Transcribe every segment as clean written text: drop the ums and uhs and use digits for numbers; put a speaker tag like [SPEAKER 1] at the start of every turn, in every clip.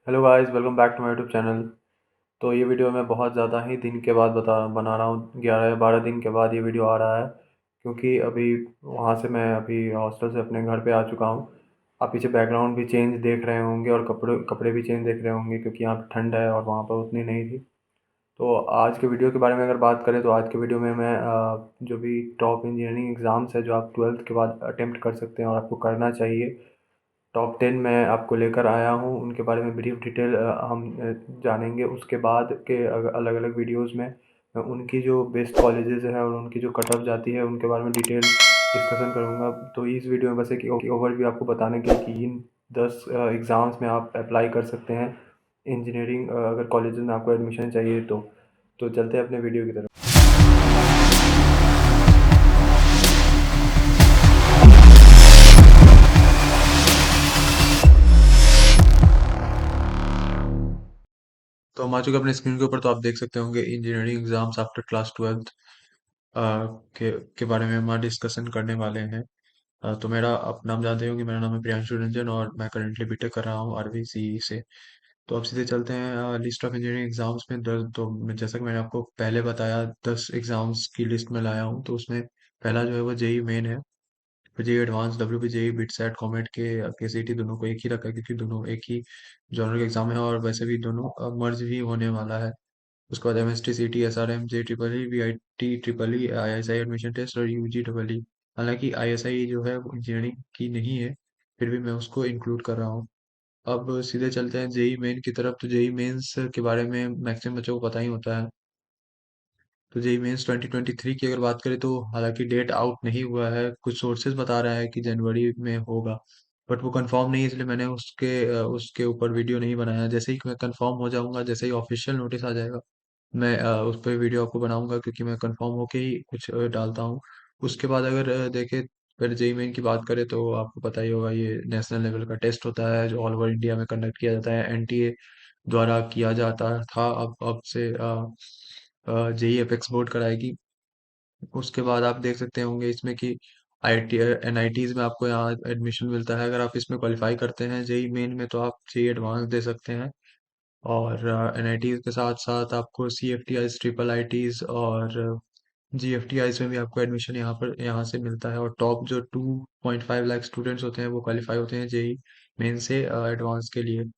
[SPEAKER 1] Hello guys, welcome back to my YouTube channel. तो ये video मैं बहुत ज़्यादा ही दिन के बाद बना रहा हूँ। 11 या 12 दिन के बाद ये वीडियो आ रहा है, क्योंकि अभी वहाँ से मैं अभी हॉस्टल से अपने घर पे आ चुका हूँ। आप पीछे बैकग्राउंड भी चेंज देख रहे होंगे और कपड़े कपड़े भी चेंज देख रहे होंगे, क्योंकि यहाँ पे ठंड है और वहाँ पर उतनी नहीं थी। तो आज के वीडियो के बारे में अगर बात करें तो आज के वीडियो में मैं जो भी टॉप इंजीनियरिंग एग्ज़ाम्स है जो आप 12th के बाद अटेम्प्ट कर सकते हैं और आपको करना चाहिए, टॉप 10 मैं आपको लेकर आया हूँ। उनके बारे में ब्रीफ डिटेल हम जानेंगे। उसके बाद के अलग अलग वीडियोज़ में मैं उनकी जो बेस्ट कॉलेजेस हैं और उनकी जो कट ऑफ जाती है उनके बारे में डिटेल डिस्कशन करूँगा। तो इस वीडियो में बस एक ओवरव्यू आपको बताने के लिए कि इन 10 एग्ज़ाम्स में आप अप्लाई कर सकते हैं इंजीनियरिंग, अगर कॉलेजेस में आपको एडमिशन चाहिए तो चलते हैं अपने वीडियो की तरफ। तो हम आ चुके हैं अपने स्क्रीन के ऊपर। तो आप देख सकते होंगे engineering exams after class 12th के बारे में हम आज डिस्कशन करने वाले हैं। तो मेरा आप नाम जानते होंगे, मेरा नाम है प्रियांशु रंजन और मैं करंटली बीटेक कर रहा हूँ RVCE से। तो अब सीधे चलते हैं लिस्ट ऑफ इंजीनियरिंग एग्जाम्स में। जैसा कि मैंने आपको पहले बताया, 10 एग्जाम्स की लिस्ट में लाया हूँ। तो उसमें पहला जो है वो जेई मेन है, फिर JEE advance, WP JEE, BITSAT, comet के सीटी दोनों को एक ही रखा है, क्योंकि दोनों एक ही जॉनर के एग्जाम है और वैसे भी दोनों मर्ज भी होने वाला है। उसके बाद MST, CT, SRM, JEE, VIT triple E, ISI admission test और UG डबल ई। हालांकि ISI जो है वो इंजीनियरिंग की नहीं है, फिर भी मैं उसको इंक्लूड कर रहा हूँ। अब सीधे चलते हैं जेई मेन की तरफ। तो जेई मेंस के बारे में मैक्सिमम बच्चों को पता ही होता है। तो जेई मेंस 2023 की अगर बात करें तो हालांकि डेट आउट नहीं हुआ है, कुछ सोर्सेज बता रहा है कि जनवरी में होगा, बट वो कंफर्म नहीं है, इसलिए मैंने उसके ऊपर वीडियो नहीं बनाया। जैसे ही मैं कंफर्म हो जाऊंगा, जैसे ही ऑफिशियल नोटिस आ जाएगा, मैं उस पर वीडियो आपको बनाऊंगा, क्योंकि मैं कंफर्म होके ही कुछ डालता हूँ। उसके बाद अगर देखें, फिर जेई मेन की बात करें तो आपको पता ही होगा, ये नेशनल लेवल का टेस्ट होता है जो ऑल ओवर इंडिया में कंडक्ट किया जाता है। NTA द्वारा किया जाता था, अब से जेई अपेक्स बोर्ड कराएगी। उसके बाद आप देख सकते होंगे इसमें कि IIT NITs में आपको यहाँ एडमिशन मिलता है। अगर आप इसमें क्वालिफाई करते हैं जेई मेन में, तो आप जेई एडवांस दे सकते हैं। और NITs के साथ साथ आपको CFTIs, ट्रिपल IITs और GFTIs में भी आपको एडमिशन यहाँ से मिलता है। और टॉप जो 2.5 लाख स्टूडेंट्स होते हैं वो क्वालिफाई होते हैं जेई मेन से एडवांस के लिए।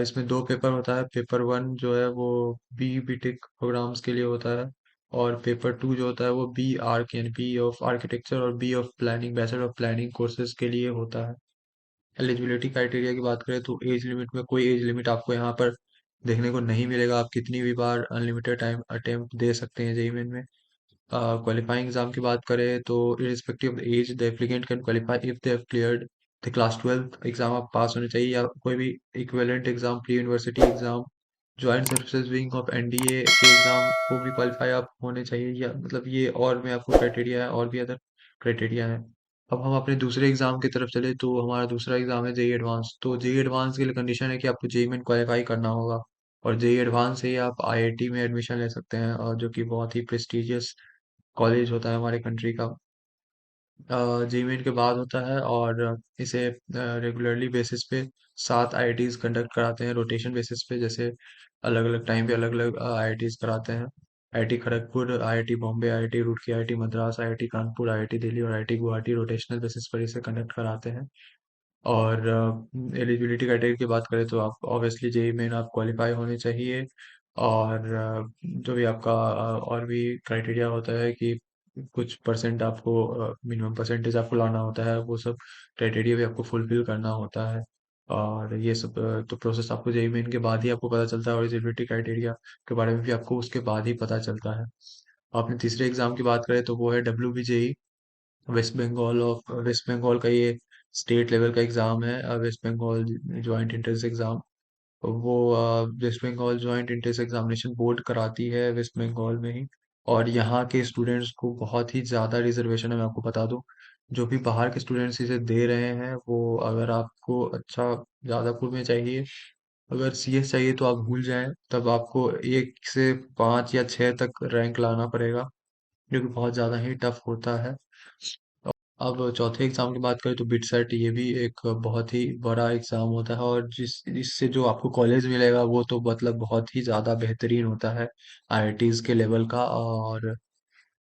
[SPEAKER 1] इसमें दो पेपर होता है। पेपर 1 जो है वो BTech प्रोग्राम्स के लिए होता है, और पेपर 2 जो होता है वो BArch यानी बी ऑफ आर्किटेक्चर और B of planning, bachelor of planning courses के लिए होता है। एलिजिबिलिटी क्राइटेरिया की बात करें तो एज लिमिट में कोई एज लिमिट आपको यहाँ पर देखने को नहीं मिलेगा। आप कितनी भी बार अनलिमिटेड टाइम अटेम्प्ट दे सकते हैं जेईई मेन में। क्वालिफाइंग एग्जाम की बात करें तो irrespective of the age, the applicant can qualify if they have cleared the class 12th exam. आप पास होने चाहिए, या कोई भी equivalent exam, pre university exam, joint services wing of NDA के एग्जाम को भी क्वालिफाई आप होने चाहिए, या मतलब ये और में आपको क्राइटेरिया है, और भी अदर क्राइटेरिया है। अब हम अपने दूसरे एग्जाम की तरफ चले तो हमारा दूसरा एग्जाम है जेई एडवांस। तो जेई एडवांस के लिए कंडीशन है कि आपको जेई मेन क्वालिफाई करना होगा, और जेई एडवांस से ही आप IIT में एडमिशन ले सकते हैं, और जो कि बहुत ही प्रेस्टिजियस कॉलेज होता है हमारे कंट्री का। जीमेट के बाद होता है, और इसे रेगुलरली बेसिस पे 7 IITs कंडक्ट कराते हैं रोटेशन बेसिस पे। जैसे अलग अलग टाइम पे अलग अलग IITs कराते हैं। IIT Kharagpur, IIT Bombay, IIT Roorkee, IIT Madras, IIT Kanpur, IIT Delhi और IIT गुवाहाटी रोटेशनल बेसिस पर इसे कंडक्ट कराते हैं। और एलिजिबिलिटी क्राइटेरिया की बात करें तो आप ऑब्वियसली जेई मेन आप क्वालिफाई होने चाहिए। और जो भी आपका और भी क्राइटेरिया होता है कि कुछ परसेंट आपको, मिनिमम परसेंटेज आपको लाना होता है, वो सब क्राइटेरिया भी आपको फुलफिल करना होता है। और ये सब तो प्रोसेस आपको जेई मेन के बाद ही आपको पता चलता है, और एलिजिबिलिटी क्राइटेरिया के बारे में भी आपको उसके बाद ही पता चलता है। आपने तीसरे एग्जाम की बात करें तो वो है WBJE, वेस्ट बंगाल का ये स्टेट लेवल का एग्ज़ाम है। West Bengal Joint Entrance Exam, वो West Bengal Joint Entrance Examination Board कराती है वेस्ट बंगाल में ही। और यहाँ के स्टूडेंट्स को बहुत ही ज़्यादा रिजर्वेशन है, मैं आपको बता दूं। जो भी बाहर के स्टूडेंट्स इसे दे रहे हैं, वो अगर आपको अच्छा जादवपुर में चाहिए, अगर CS चाहिए तो आप भूल जाएं। तब आपको 1 से 5 या 6 तक रैंक लाना पड़ेगा, जो कि बहुत ज़्यादा ही टफ होता है। अब चौथे एग्जाम की बात करें तो बिट सेट, ये भी एक बहुत ही बड़ा एग्जाम होता है, और इससे जो आपको कॉलेज मिलेगा वो तो मतलब बहुत ही ज़्यादा बेहतरीन होता है आईआईटीज के लेवल का। और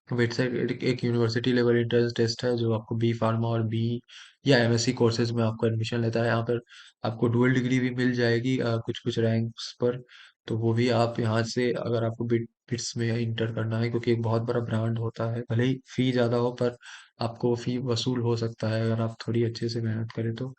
[SPEAKER 1] वेटसेट एक यूनिवर्सिटी लेवल एंट्रेंस टेस्ट है जो आपको बी फार्मा और बी या एमएससी कोर्सेज में आपको एडमिशन लेता है। यहाँ पर आपको डुअल डिग्री भी मिल जाएगी कुछ कुछ रैंक्स पर। तो वो भी आप यहाँ से, अगर आपको बिट्स में इंटर करना है, क्योंकि एक बहुत बड़ा ब्रांड होता है, भले ही फी ज़्यादा हो पर आपको फी वसूल हो सकता है अगर आप थोड़ी अच्छे से मेहनत करें तो।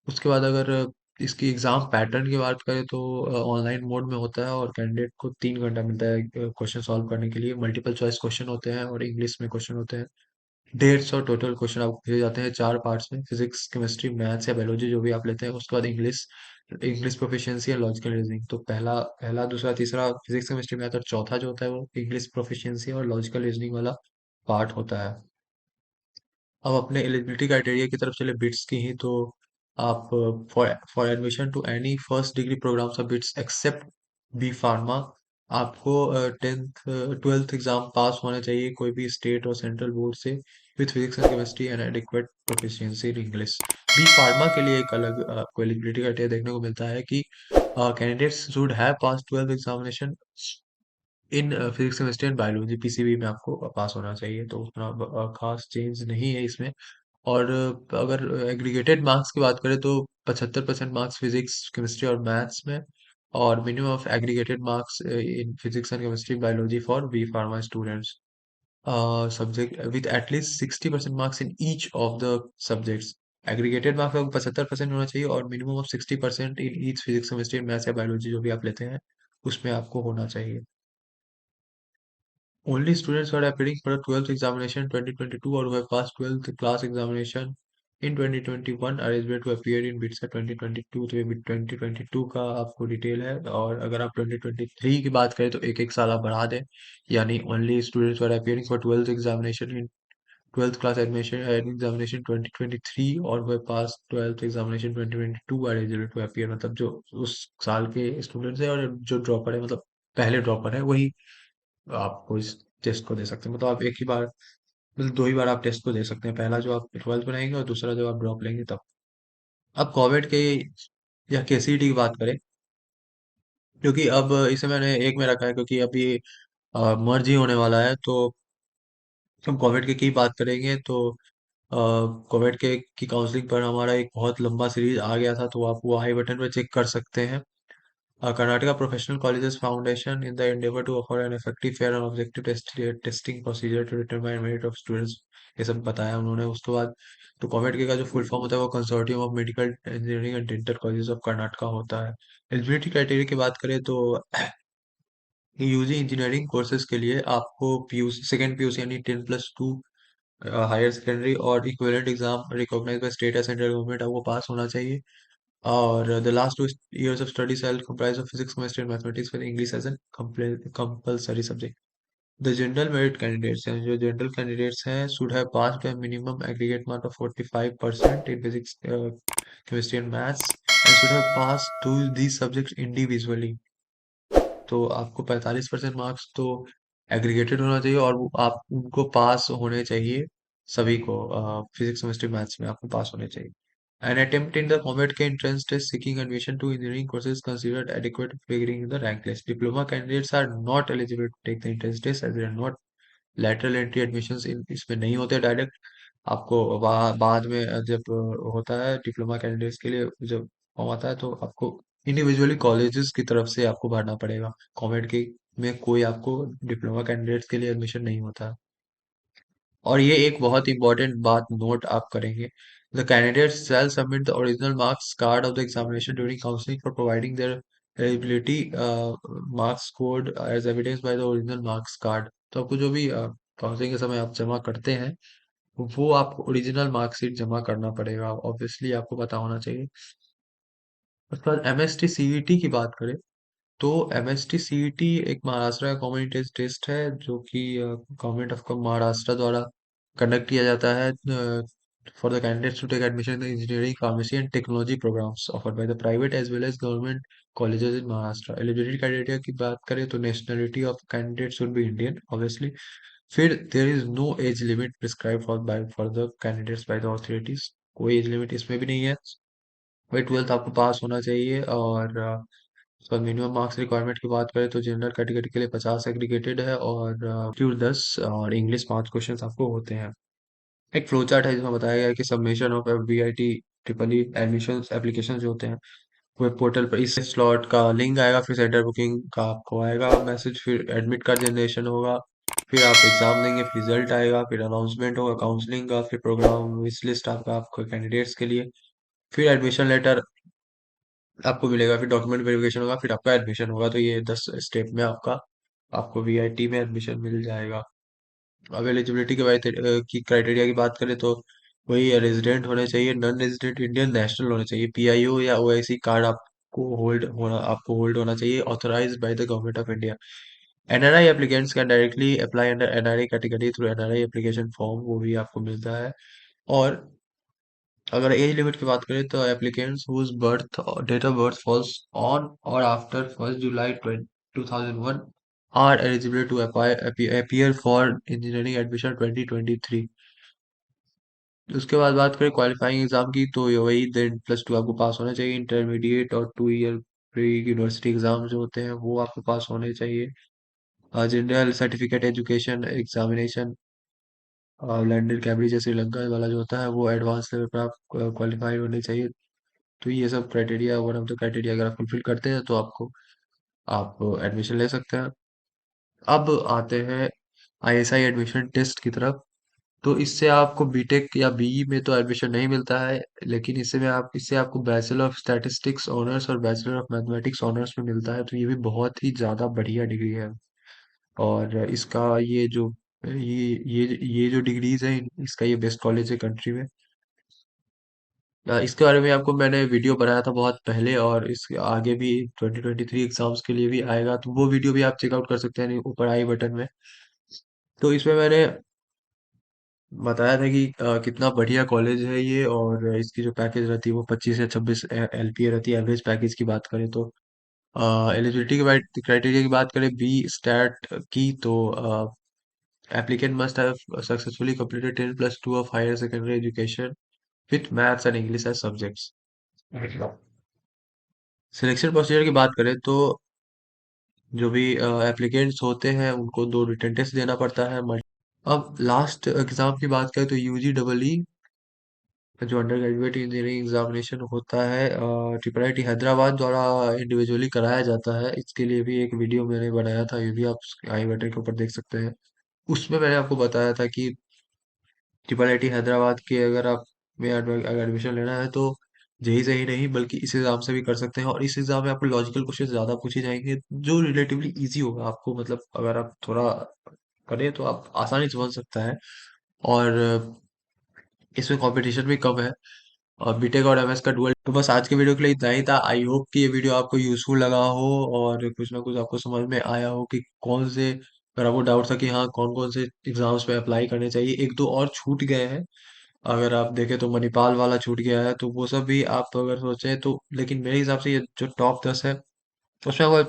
[SPEAKER 1] उसके बाद अगर इसकी एग्ज़ाम पैटर्न की बात करें तो ऑनलाइन मोड में होता है, और कैंडिडेट को 3 घंटा मिलता है क्वेश्चन सॉल्व करने के लिए। मल्टीपल चॉइस क्वेश्चन होते हैं और इंग्लिश में क्वेश्चन होते हैं। 150 टोटल क्वेश्चन आपको पूछे जाते हैं 4 पार्ट्स में, फिजिक्स, केमिस्ट्री, मैथ्स या बायोलॉजी जो भी आप लेते हैं। उसके बाद इंग्लिश, इंग्लिश प्रोफिशिएंसी या लॉजिकल रीजनिंग। तो पहला पहला दूसरा तीसरा फिजिक्स, केमिस्ट्री, मैथ, और चौथा जो होता है वो इंग्लिश प्रोफिशिएंसी और लॉजिकल रीजनिंग वाला पार्ट होता है। अब अपने एलिजिबिलिटी क्राइटेरिया की तरफ चले बिट्स की ही, तो आप for for admission to any first degree programmes of BITS except B pharma, आपको 12th एग्जाम पास होना चाहिए कोई भी स्टेट और सेंट्रल बोर्ड से, with physics and chemistry and adequate proficiency in English. B pharma के लिए एक अलग आपको एलिजिबिलिटी क्राइटेरिया देखने को मिलता है कि candidates should have pass 12th examination in physics, chemistry and biology, PCB में आपको पास होना चाहिए। तो उतना खास चेंज नहीं है इसमें। और अगर एग्रीगेटेड मार्क्स की बात करें तो 75% मार्क्स फिजिक्स, केमिस्ट्री और मैथ्स में, और minimum of aggregated marks in physics and chemistry biology for B pharma students, subject with at least 60% marks in each of the subjects. Aggregated marks आपको 75% होना चाहिए, और minimum of 60% in each physics, chemistry, maths या biology जो भी आप लेते हैं उसमें आपको होना चाहिए। Only students who are appearing for the 12th examination 2022 or who have passed 12th class examination in 2021 are eligible to appear in BITSA 2022। तो ये 2022 का आपको डिटेल है, और अगर आप 2023 की बात करें तो एक एक साल आप बढ़ा दें, यानी only students are appearing for 12th examination in 12th class admission examination 2023 और वह पास 12th examination 2022 are eligible to appear। मतलब जो उस साल के स्टूडेंट्स है और जो ड्रॉपर है, मतलब पहले ड्रॉपर है, वही आपको इस टेस्ट को दे सकते हैं। मतलब आप एक ही बार, मतलब 2 ही बार आप टेस्ट को दे सकते हैं, पहला जो आप 12th बनाएंगे और दूसरा जब आप ड्रॉप लेंगे तब। अब कोविड के या केसीटी की बात करें, क्योंकि अब इसे मैंने एक में रखा है क्योंकि अभी मर्ज ही होने वाला है, तो हम कोविड के की बात करेंगे तो कोविड के की काउंसलिंग पर हमारा एक बहुत लंबा सीरीज आ गया था, तो आप वो आई बटन पर चेक कर सकते हैं। Karnataka Professional Colleges Foundation in the endeavor to offer an effective, fair and objective testing procedure to determine merit of students, ये सब बताया उन्होंने। उसके बाद तो कॉमेड के का जो फुल फॉर्म होता है वो consortium of medical engineering and dental colleges of Karnataka होता है। एलिजिबिलिटी क्राइटेरिया की बात करें तो यूजी इंजीनियरिंग कोर्सेज के लिए आपको पीयूसी, सेकेंड पीयूसी यानी 10+2 हायर सेकेंडरी और equivalent exam recognised by state या सेंट्रल गवर्नमेंट आपको पास होना चाहिए। और the last 2 years of study shall comprise of physics, chemistry, and mathematics with English as a compulsory subject. The general merit candidates हैं, जो general candidates हैं should have passed by minimum aggregate mark of 45% in physics, chemistry and maths, and should have passed through these subjects individually। तो आपको 45% marks तो aggregated होना चाहिए, और वो आप उनको पास होने चाहिए, सभी को फिजिक्स, केमिस्ट्री, मैथ्स में आपको पास होने चाहिए। An attempt in the COMET entrance test seeking admission to engineering courses is considered adequate for figuring in the rank list. Diploma candidates are not eligible to take the entrance test as they are not lateral entry admissions in, इसमें नहीं होते direct. आपको बाद में जब होता है diploma candidates के लिए, जब फॉर्म आता है तो आपको इंडिविजुअली कॉलेजेस की तरफ से आपको भरना पड़ेगा। कॉमेड के में कोई आपको डिप्लोमा कैंडिडेट्स के लिए एडमिशन नहीं होता। और ये एक बहुत इंपॉर्टेंट बात नोट आप करेंगे, the candidates shall submit the original marks card of the examination during counselling for providing their eligibility marks code as evidence by the original marks card. तो आपको जो भी काउंसलिंग के समय आप जमा करते हैं वो आपको ओरिजिनल मार्कशीट जमा करना पड़ेगा, ऑब्वियसली आपको पता होना चाहिए। उसके बाद एमएसटी सीईटी की बात करें तो एमएसटी सीईटी एक महाराष्ट्र का कॉमन टेस्ट है जो कि गवर्नमेंट ऑफ महाराष्ट्र द्वारा कंडक्ट किया जाता है for the candidates to take admission in engineering, pharmacy and technology programmes offered by the private as well as government colleges in Maharashtra. Eligibility criteria की बात करें तो nationality of candidate should be Indian obviously, फिर there is no age limit prescribe for the candidates by the authorities. कोई age limit इसमें भी नहीं है। भाई 12th आपको पास होना चाहिए। और उसका मिनिमम मार्क्स रिक्वायरमेंट की बात करें तो जनरल कैटेगरी के लिए 50 एग्रीगेटेड है, और एप्टीट्यूड 10, और इंग्लिश 5 क्वेश्चन आपको होते हैं। एक फ्लो चार्ट है जिसमें बताया गया है कि submission of FBIT triple E admission application जो होते हैं वेब पोर्टल पर इस स्लॉट का लिंक आएगा, फिर सेंटर बुकिंग का आपको आएगा मैसेज, फिर एडमिट कार्ड जनरेशन होगा, फिर आप एग्जाम देंगे, फिर रिजल्ट आएगा, फिर अनाउंसमेंट होगा काउंसलिंग का, फिर प्रोग्राम विश लिस्ट आपका आपको कैंडिडेट्स के लिए, फिर एडमिशन लेटर आपको मिलेगा, फिर डॉक्यूमेंट वेरिफिकेशन होगा, फिर आपका एडमिशन होगा। तो ये 10 स्टेप में आपको VIT में एडमिशन मिल जाएगा। अब एलिजिबिलिटी की क्राइटेरिया की बात करें तो वही रेजिडेंट होने चाहिए, नॉन रेजिडेंट इंडियन नेशनल होने चाहिए, PIO या OIC कार्ड आपको होल्ड होना चाहिए, authorised by the government of India. NRI applicants can directly apply under NRI category through NRI application form, वो भी आपको मिलता है। और अगर एज लिमिट की बात करें तो applicants whose birth date of birth falls on और after 1 July 2001 are eligible to appear for engineering admission 2023। उसके बाद बात करें क्वालिफाइंग एग्जाम की तो ये वही देन +2 आपको पास होना चाहिए, इंटरमीडिएट और 2 ईयर प्री यूनिवर्सिटी एग्जाम जो होते हैं वो आपको पास होने चाहिए। General certificate education examination London Cambridge या श्रीलंका वाला जो होता है वो एडवांस लेवल पर आप क्वालिफाई होने चाहिए। तो ये सब criteria, one of the criteria अगर आप फुलफिल करते हैं तो आप एडमिशन ले सकते हैं। अब आते हैं ISI एडमिशन टेस्ट की तरफ। तो इससे आपको बीटेक या BE में तो एडमिशन नहीं मिलता है, लेकिन इससे आपको बैचलर ऑफ स्टैटिस्टिक्स ऑनर्स और बैचलर ऑफ मैथमेटिक्स ऑनर्स में मिलता है। तो ये भी बहुत ही ज़्यादा बढ़िया डिग्री है। और इसका ये जो डिग्रीज है, इसका ये बेस्ट कॉलेज है कंट्री में। इसके बारे में आपको मैंने वीडियो बनाया था बहुत पहले, और इसके आगे भी 2023 एग्जाम्स के लिए भी आएगा, तो वो वीडियो भी आप चेकआउट कर सकते हैं ऊपर आई बटन में। तो इसमें मैंने बताया था कि कितना बढ़िया कॉलेज है ये, और इसकी जो पैकेज रहती है वो 25 या 26 LPA रहती है एवरेज पैकेज की बात करें तो। एलिजिबिलिटी क्राइटेरिया की बात करें बी स्टैट की तो applicant must have successfully completed 10+2 of higher secondary education with maths and English as subjects। Selection procedure की बात करें तो जो भी एप्लीकेंट्स होते हैं उनको 2 रिटन टेस्ट देना पड़ता है। अब लास्ट एग्जाम की बात करें तो UG जो अंडर ग्रेजुएट इंजीनियरिंग एग्जामिनेशन होता है ट्रिपल IIT हैदराबाद द्वारा इंडिविजुअली कराया जाता है। इसके लिए भी एक वीडियो मैंने बनाया था, ये भी आप आई बटन के ऊपर देख सकते हैं। उसमें मैंने आपको बताया था कि ट्रिपल IIT हैदराबाद के अगर आप में अगर एडमिशन लेना है तो जेई से ही नहीं बल्कि इस एग्जाम से भी कर सकते हैं। और इस एग्जाम में आपको लॉजिकल क्वेश्चन ज्यादा पूछे जाएंगे जो रिलेटिवली इजी होगा आपको, मतलब अगर आप थोड़ा करें तो आप आसानी से बन सकता है। और इसमें कंपटीशन भी कम है, और बीटेक और MS का डुअल। तो बस आज के वीडियो के लिए इतना ही था। आई होप कि ये वीडियो आपको यूजफुल लगा हो और कुछ ना कुछ आपको समझ में आया हो कि कौन से, अगर आपको डाउट था कि हाँ कौन कौन से एग्जाम्स में अप्लाई करने चाहिए, एक दो और छूट गए हैं। अगर आप देखें तो मणिपाल वाला छूट गया है, तो वो सब भी आप अगर सोचें तो, लेकिन मेरे हिसाब से ये जो टॉप 10 है उसमें अगर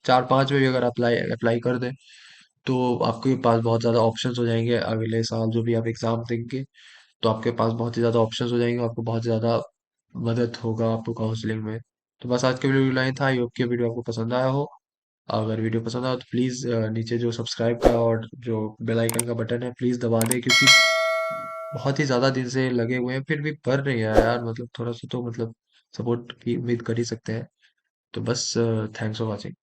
[SPEAKER 1] 4 5 में भी अगर अप्लाई अप्लाई कर दें तो आपके पास बहुत ज़्यादा ऑप्शंस हो जाएंगे अगले साल जो भी आप एग्ज़ाम देंगे। तो आपके पास बहुत ही ज़्यादा ऑप्शंस हो जाएंगे, आपको बहुत ज़्यादा मदद होगा आपको काउंसलिंग में। तो बस आज के वीडियो लाइन था, आई होप कि वीडियो आपको पसंद आया हो। अगर वीडियो पसंद आया तो प्लीज़ नीचे जो सब्सक्राइब का और जो बेल आइकन का बटन है प्लीज़ दबा दें, क्योंकि बहुत ही ज़्यादा दिन से लगे हुए हैं फिर भी कर नहीं आया यार, मतलब थोड़ा सा तो मतलब सपोर्ट की उम्मीद कर ही सकते हैं। तो बस थैंक्स फॉर वॉचिंग।